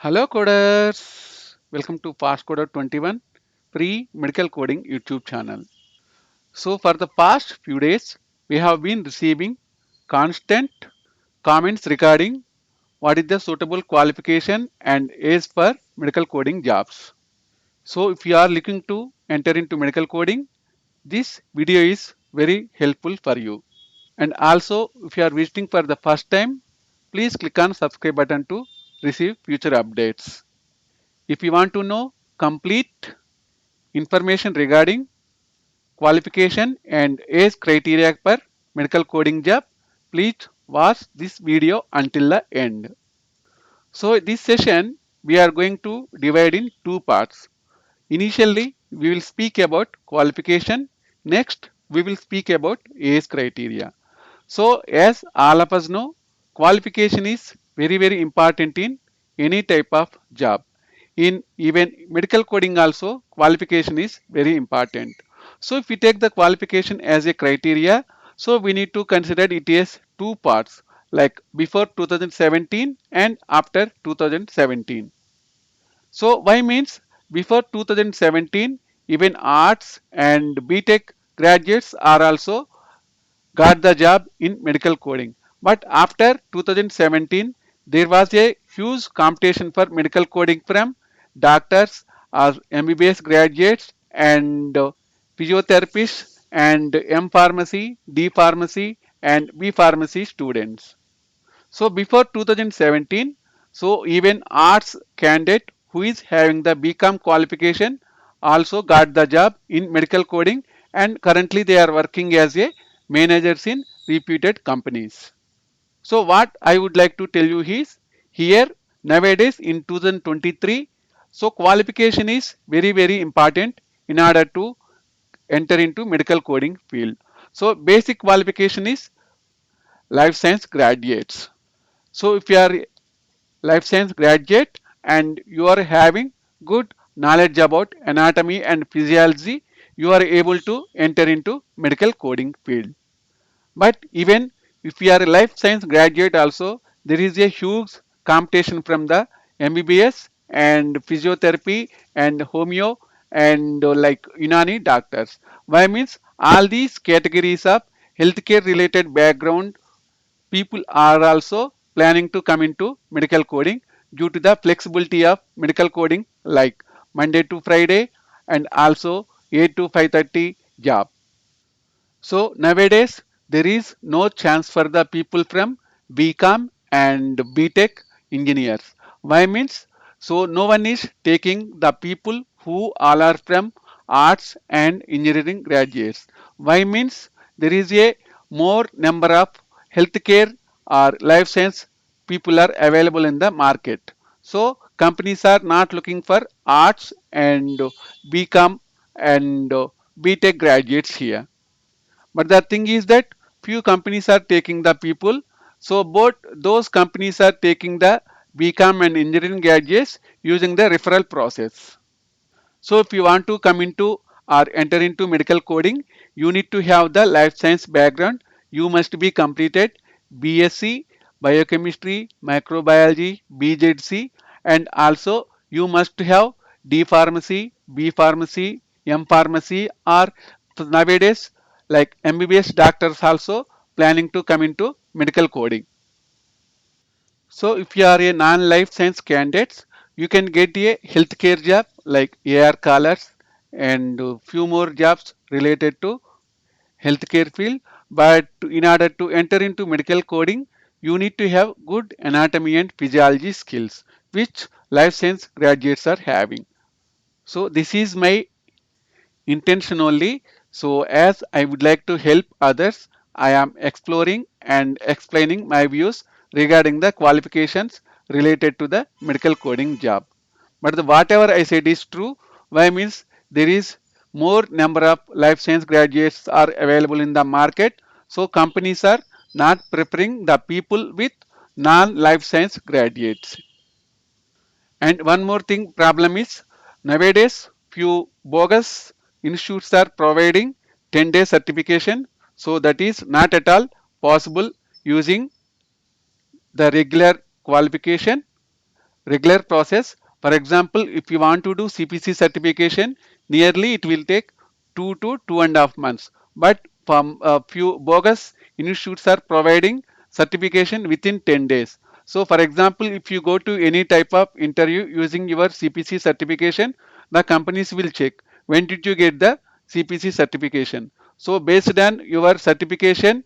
Hello coders, welcome to Fast Coder 21 free medical coding YouTube channel. So for the past few days, we have been receiving constant comments regarding what is the suitable qualification and age for medical coding jobs. So if you are looking to enter into medical coding, this video is very helpful for you. And also if you are visiting for the first time, please click on subscribe button to receive future updates. If you want to know complete information regarding qualification and age criteria for medical coding job, please watch this video until the end. So this session we are going to divide in two parts. Initially we will speak about qualification. Next we will speak about age criteria. So as all of us know, qualification is very important in any type of job. In even medical coding also, qualification is very important. So if we take the qualification as a criteria, so we need to consider it as two parts, like before 2017 and after 2017. So why means before 2017, even arts and BTech graduates are also got the job in medical coding. But after 2017, there was a huge competition for medical coding from doctors or MBBS graduates and physiotherapists and M pharmacy, D pharmacy and B pharmacy students. So before 2017, so even arts candidate who is having the BCom qualification also got the job in medical coding, and currently they are working as a managers in reputed companies. So what I would like to tell you is here nowadays in 2023, so qualification is very important in order to enter into medical coding field. So basic qualification is life science graduates. So if you are life science graduate and you are having good knowledge about anatomy and physiology, you are able to enter into medical coding field. But even if you are a life science graduate also, there is a huge competition from the MBBS and physiotherapy and homeo and like Unani doctors. Why means all these categories of healthcare related background people are also planning to come into medical coding due to the flexibility of medical coding like Monday to Friday and also 8 to 5:30 job. So nowadays there is no chance for the people from BCom and BTech engineers. Why means so no one is taking the people who all are from arts and engineering graduates. Why means there is a more number of healthcare or life science people are available in the market. So companies are not looking for arts and BCom and BTech graduates here. But the thing is that few companies are taking the people. So both those companies are taking the BCom and engineering graduates using the referral process. So if you want to come into or enter into medical coding, you need to have the life science background. You must be completed BSc, biochemistry, microbiology, BZC, and also you must have D pharmacy, B pharmacy, M pharmacy, or nowadays like MBBS doctors also planning to come into medical coding. So if you are a non-life science candidate, you can get a healthcare job like AR callers and few more jobs related to healthcare field. But in order to enter into medical coding, you need to have good anatomy and physiology skills, which life science graduates are having. So this is my intention only. So as I would like to help others, I am exploring and explaining my views regarding the qualifications related to the medical coding job. But whatever I said is true. Why means there is more number of life science graduates are available in the market. So companies are not preferring the people with non-life science graduates. And one more thing problem is nowadays few bogus institutes are providing 10-day certification. So that is not at all possible using the regular qualification. regular process. For example, if you want to do CPC certification, nearly it will take 2 to 2.5 months. But from a few bogus institutes are providing certification within 10 days. So, for example, if you go to any type of interview using your CPC certification, the companies will check when did you get the CPC certification. So, based on your certification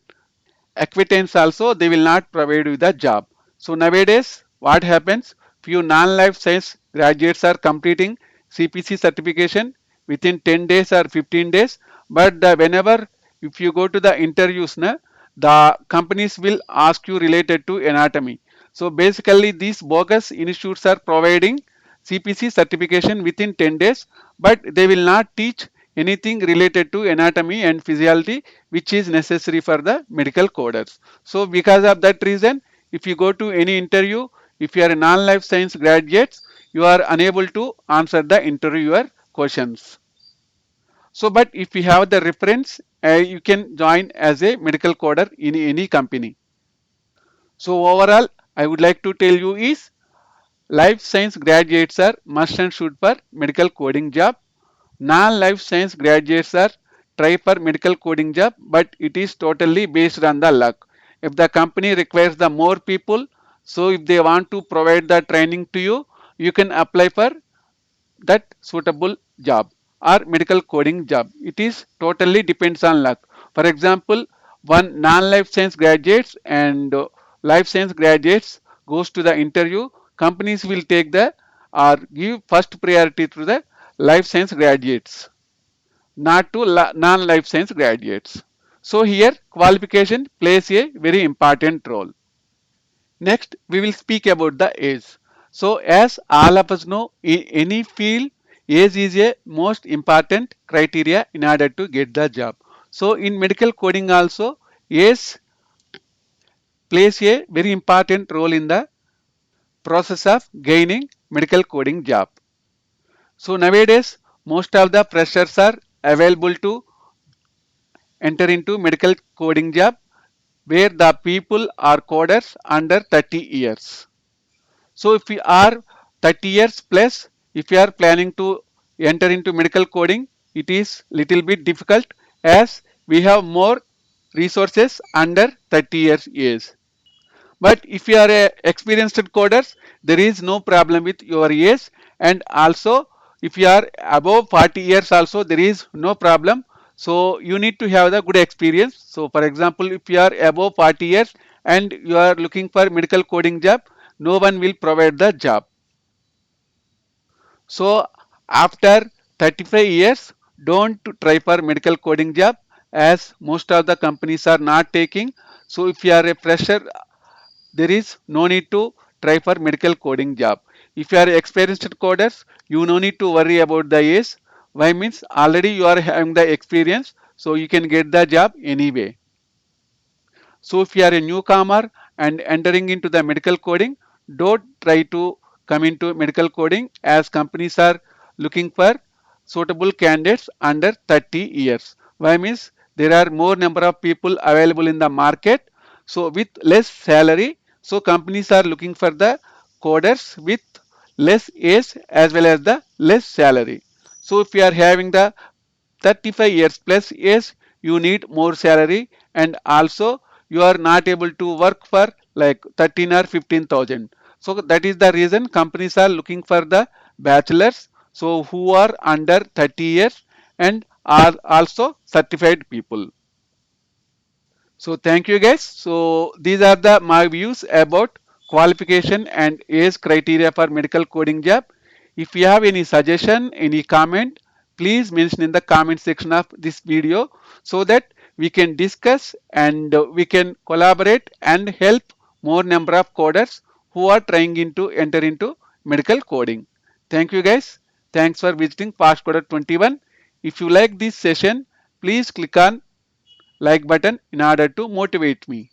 acquittance also they will not provide you the job. So nowadays what happens? Few non-life science graduates are completing CPC certification within 10 days or 15 days. But whenever if you go to the interviews, the companies will ask you related to anatomy. So basically these bogus institutes are providing CPC certification within 10 days, but they will not teach anything related to anatomy and physiology which is necessary for the medical coders. So because of that reason, if you go to any interview, if you are a non-life science graduates, you are unable to answer the interviewer questions. So but if you have the reference, you can join as a medical coder in any company. So overall, I would like to tell you is life science graduates are must and should for medical coding job. Non-life science graduates are try for medical coding job, but it is totally based on the luck. If the company requires the more people, so if they want to provide the training to you, you can apply for that suitable job or medical coding job. It is totally depends on luck. For example, one non-life science graduates and life science graduates goes to the interview, companies will take the or give first priority to the life science graduates, not to non-life science graduates. So here qualification plays a very important role. Next, we will speak about the age. So, as all of us know, in any field, age is a most important criteria in order to get the job. So, in medical coding also, age plays a very important role in the process of gaining medical coding job. So, nowadays, most of the freshers are available to enter into medical coding job where the people are coders under 30 years. So if you are 30 years plus, if you are planning to enter into medical coding, it is little bit difficult as we have more resources under 30 years age. But if you are a experienced coders, there is no problem with your age, and also if you are above 40 years also there is no problem. So you need to have the good experience. So for example, if you are above 40 years and you are looking for medical coding job, no one will provide the job. So after 35 years, don't try for medical coding job as most of the companies are not taking. So if you are a fresher, there is no need to try for medical coding job. If you are experienced coders, you no need to worry about the age. Why means already you are having the experience, so you can get the job anyway. So if you are a newcomer and entering into the medical coding, don't try to come into medical coding as companies are looking for suitable candidates under 30 years. Why means there are more number of people available in the market. So with less salary, so companies are looking for the coders with less age as well as the less salary. So if you are having the 35 years plus age, you need more salary, and also you are not able to work for like 13 or 15,000. So that is the reason companies are looking for the bachelors, so who are under 30 years and are also certified people. So thank you guys. So these are the my views about qualification and age criteria for medical coding job. If you have any suggestion, any comment, please mention in the comment section of this video so that we can discuss and we can collaborate and help more number of coders who are trying to enter into medical coding. Thank you guys. Thanks for visiting Fast Coder 21. If you like this session, please click on like button in order to motivate me.